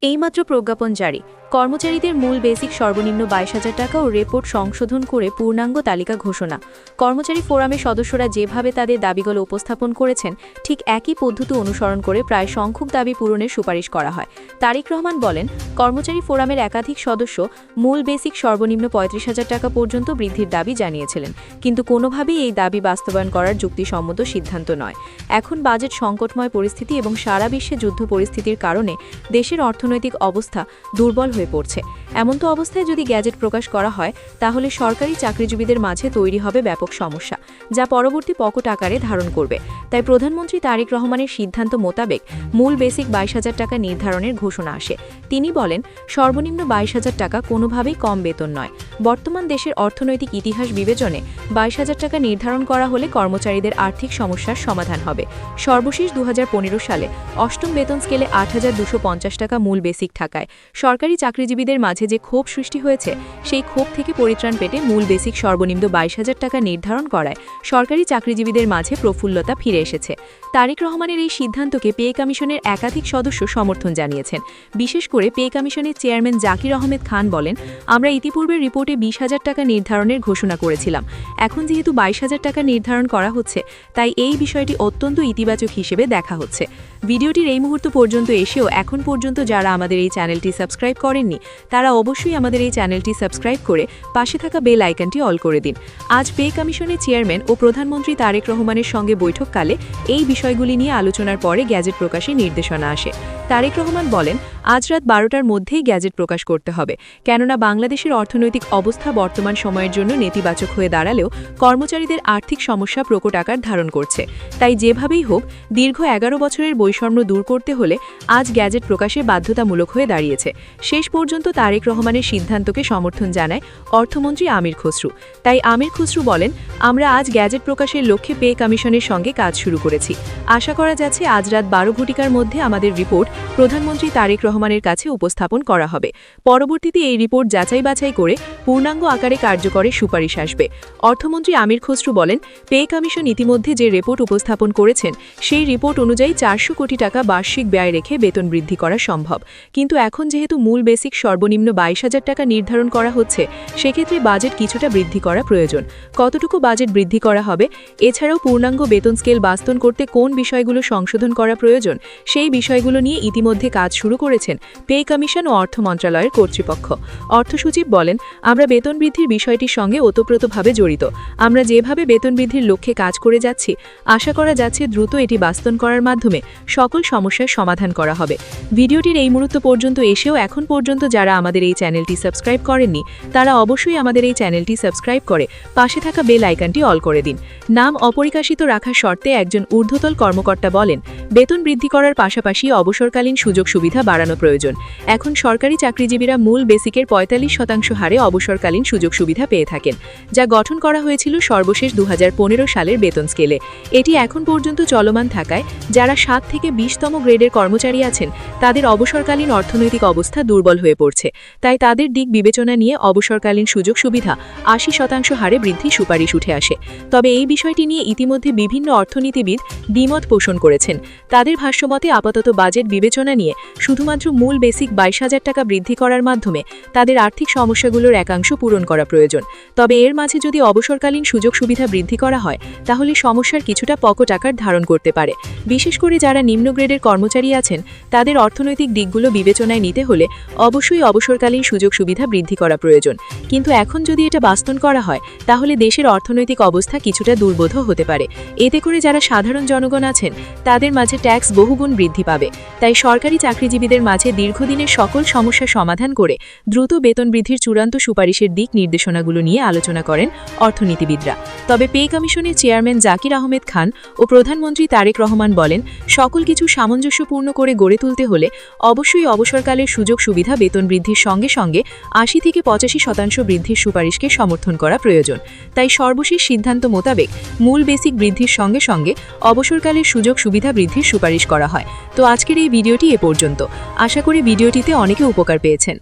এইমাত্র প্রজ্ঞাপন জারি। কর্মচারীদের মূল বেসিক সর্বনিম্ন 22,000 টাকা ও রিপোর্ট সংশোধন করে পূর্ণাঙ্গ তালিকা ঘোষণা। কর্মচারী ফোরামের সদস্যরা যেভাবে তাদের দাবিগুলো উপস্থাপন করেছেন, ঠিক একই পদ্ধতি অনুসরণ করে প্রায় সংখ্যক দাবি পূরণের সুপারিশ করা হয়। তারিক রহমান বলেন, কর্মচারী ফোরামের একাধিক সদস্য মূল বেসিক সর্বনিম্ন 35,000 টাকা পর্যন্ত বৃদ্ধির দাবি জানিয়েছিলেন, কিন্তু কোনোভাবেই এই দাবি বাস্তবায়ন করার যুক্তিসম্মত সিদ্ধান্ত নয়। এখন বাজেট সংকটময় পরিস্থিতি এবং সারা বিশ্বে যুদ্ধ পরিস্থিতির কারণে দেশের অর্থনৈতিক অবস্থা দুর্বল হয়ে পড়ছে। এমতো অবস্থায় যদি গ্যাজেট প্রকাশ করা হয়, তাহলে সরকারি চাকরিজীবীদের মাঝে তৈরি হবে ব্যাপক সমস্যা, যা পরবর্তী প্রকট আকারে ধারণ করবে। তাই প্রধানমন্ত্রী তারিক রহমানের সিদ্ধান্ত মোতাবেক মূল বেসিক 22,000 টাকা নির্ধারণের ঘোষণা আসে। তিনি বলেন, সর্বনিম্ন 22,000 টাকা কোনোভাবেই কম বেতন নয়। বর্তমান দেশের অর্থনৈতিক ইতিহাস বিবেচনে 22,000 টাকা নির্ধারণ করা হলে কর্মচারীদের আর্থিক সমস্যার সমাধান হবে। সর্বশেষ 2015 সালে অষ্টম বেতন স্কেলে 8,250 টাকা মূল বেসিক থাকায় সরকারি চাকরিজীবীদের মাঝে যে ক্ষোভ সৃষ্টি হয়েছে, সেই ক্ষোভ থেকে পরিত্রাণ পেতে মূল বেসিক সর্বনিম্ন 22,000 টাকা নির্ধারণ করায় সরকারি চাকরিজীবীদের মাঝে প্রফুল্লতা ফিরে এসেছে। তারিক রহমানের এই সিদ্ধান্তকে পে কমিশনের একাধিক সদস্য সমর্থন জানিয়েছেন। বিশেষ করে পে কমিশনের চেয়ারম্যান জাকির আহমেদ খান বলেন, আমরা ইতিপূর্বে রিপোর্টে 20,000 টাকা নির্ধারণের ঘোষণা করেছিলাম। এখন যেহেতু 22,000 টাকা নির্ধারণ করা হচ্ছে, তাই এই বিষয়টি অত্যন্ত ইতিবাচক হিসেবে দেখা হচ্ছে। ভিডিওটির এই মুহূর্ত পর্যন্ত এসেও এখন পর্যন্ত যারা আমাদের এই চ্যানেলটি সাবস্ক্রাইব করেননি, তারা অবশ্যই আমাদের এই চ্যানেলটি সাবস্ক্রাইব করে পাশে থাকা বেল আইকনটি অল করে দিন। আজ পে কমিশনের চেয়ারম্যান ও প্রধানমন্ত্রী তারেক রহমানের সঙ্গে বৈঠককালে এই বিষয়গুলি নিয়ে আলোচনার পরে গ্যাজেট প্রকাশের নির্দেশনা আসে। তারেক রহমান বলেন, আজ রাত 12টার মধ্যেই গ্যাজেট প্রকাশ করতে হবে, কেননা বাংলাদেশের অর্থনৈতিক অবস্থা বর্তমান সময়ের জন্য নেতিবাচক হয়ে দাঁড়ালেও কর্মচারীদের আর্থিক সমস্যা প্রকট আকার ধারণ করছে। তাই যেভাবেই হোক, দীর্ঘ 11 বছরের বৈষম্য দূর করতে হলে আজ গ্যাজেট প্রকাশে বাধ্যতামূলক হয়ে দাঁড়িয়েছে। শেষ পর্যন্ত তারেক রহমানের সিদ্ধান্তকে সমর্থন জানায় অর্থমন্ত্রী আমির খসরু। তাই আমির খসরু বলেন, আমরা আজ গ্যাজেট প্রকাশের লক্ষ্যে পে কমিশনের সঙ্গে কাজ শুরু করেছি। আশা করা যাচ্ছে আজ রাত 12 ঘটিকার মধ্যে আমাদের রিপোর্ট প্রধানমন্ত্রী তারেক রহমানের কাছে উপস্থাপন করা হবে। পরবর্তীতে এই রিপোর্ট যাচাই বাছাই করে পূর্ণাঙ্গ আকারে কার্যকরে সুপারিশ আসবে। অর্থমন্ত্রী আমির খসরু বলেন, পে কমিশন ইতিমধ্যে যে রিপোর্ট উপস্থাপন করেছেন, সেই রিপোর্ট অনুযায়ী 400 কোটি টাকা বার্ষিক ব্যয় রেখে বেতন বৃদ্ধি করা সম্ভব। কিন্তু এখন যেহেতু মূল বেসিক সর্বনিম্ন 22,000 টাকা নির্ধারণ করা হচ্ছে, সেক্ষেত্রে বাজেট কিছুটা বৃদ্ধি করা প্রয়োজন। কতটুকু বাজেট বৃদ্ধি করা হবে, এছাড়াও পূর্ণাঙ্গ বেতন স্কেল বাস্তবায়ন করতে কোন বিষয়গুলো সংশোধন করা প্রয়োজন, সেই বিষয়গুলো নিয়ে ইতিমধ্যে কাজ শুরু করেছেন পে কমিশন ও অর্থ মন্ত্রণালয়ের কর্তৃপক্ষ। অর্থসচিব বলেন, আমরা বেতন বৃদ্ধির বিষয়টির সঙ্গে ওতপ্রোতভাবে জড়িত। আমরা যেভাবে বেতন বৃদ্ধির লক্ষ্যে কাজ করে যাচ্ছি, আশা করা যাচ্ছে দ্রুত এটি বাস্তবায়ন করার মাধ্যমে সকল সমস্যার সমাধান করা হবে। ভিডিওটির এই মুহূর্ত পর্যন্ত এসেও এখন পর্যন্ত যারা আমাদের এই চ্যানেলটি সাবস্ক্রাইব করেননি, তারা অবশ্যই আমাদের এই চ্যানেলটি সাবস্ক্রাইব করে পাশে থাকা বেল আইকনটি অল করে দিন। নাম অপরিকাশিত রাখার শর্তে একজন ঊর্ধ্বতল কর্মকর্তা বলেন, বেতন বৃদ্ধি করার পাশাপাশি অবসরকালীন সুযোগ সুবিধা বাড়ানো প্রয়োজন। এখন সরকারি চাকরিজীবীরা মূল বেসিকের 45% হারে অবসরকালীন সুযোগ সুবিধা পেয়ে থাকেন, যা গঠন করা হয়েছিল সর্বশেষ 2015 সালের বেতন স্কেলে। এটি এখন পর্যন্ত চলমান থাকায় যারা 7 থেকে 20তম গ্রেডের কর্মচারী আছেন, তাদের অবসরকালীন অর্থনৈতিক অবস্থা দুর্বল হয়ে পড়ছে। তাই তাদের দিক বিবেচনা নিয়ে অবসরকালীন সুযোগ সুবিধা 80% হারে বৃদ্ধি সুপারিশ উঠে আসে। তবে এই বিষয়টি নিয়ে ইতিমধ্যে বিভিন্ন অর্থনীতিবিদ দ্বিমত পোষণ করেছেন। তাদের ভাষ্যমতে আপাতত বাজেট বিবেচনা নিয়ে শুধুমাত্র মূল বেসিক 22,000 টাকা বৃদ্ধি করার মাধ্যমে তাদের আর্থিক সমস্যাগুলোর একাংশ পূরণ করা প্রয়োজন। তবে এর মাঝে যদি অবসরকালীন সুযোগ সুবিধা বৃদ্ধি করা হয়, তাহলে সমস্যার কিছুটা প্রকট আকার ধারণ করতে পারে। বিশেষ করে যারা নিম্ন গ্রেডের কর্মচারী আছেন, তাদের অর্থনৈতিক দিকগুলো বিবেচনায় নিতে হলে অবশ্যই অবসরকালীন সুযোগ সুবিধা বৃদ্ধি করা প্রয়োজন। কিন্তু এখন যদি এটা বাস্তবায়ন করা হয়, তাহলে দেশের অর্থনৈতিক অবস্থা কিছুটা দুর্বোধ হতে পারে। এতে করে যারা সাধারণ জনগণ আছেন, তাদের মাঝে ট্যাক্স বহুগুণ বৃদ্ধি পাবে। তাই সরকারি চাকরিজীবীদের মাঝে দীর্ঘদিনের সকল সমস্যা সমাধান করে দ্রুত বেতন বৃদ্ধির চূড়ান্ত সুপারিশের দিক নির্দেশনাগুলো নিয়ে আলোচনা করেন অর্থনীতিবিদরা। তবে পে কমিশনের চেয়ারম্যান জাকির আহমেদ খান ও প্রধানমন্ত্রী তারেক রহমান বলেন, সকল কিছু সামঞ্জস্যপূর্ণ করে গড়ে তুলতে হলে অবশ্যই অবসরকালের সুযোগ সুবিধা বেতন বৃদ্ধির সঙ্গে সঙ্গে 80 থেকে 85% বৃদ্ধির সুপারিশকে সমর্থন করা প্রয়োজন। তাই সর্বশেষ সিদ্ধান্ত মোতাবেক মূল বেসিক বৃদ্ধির সঙ্গে সঙ্গে অবসরকালের সুযোগ সুবিধা বৃদ্ধির সুপারিশ করা হয়। তো আজকের এই ভিডিওটি এ পর্যন্ত। আশা করি ভিডিওটিতে অনেকে উপকার পেয়েছেন।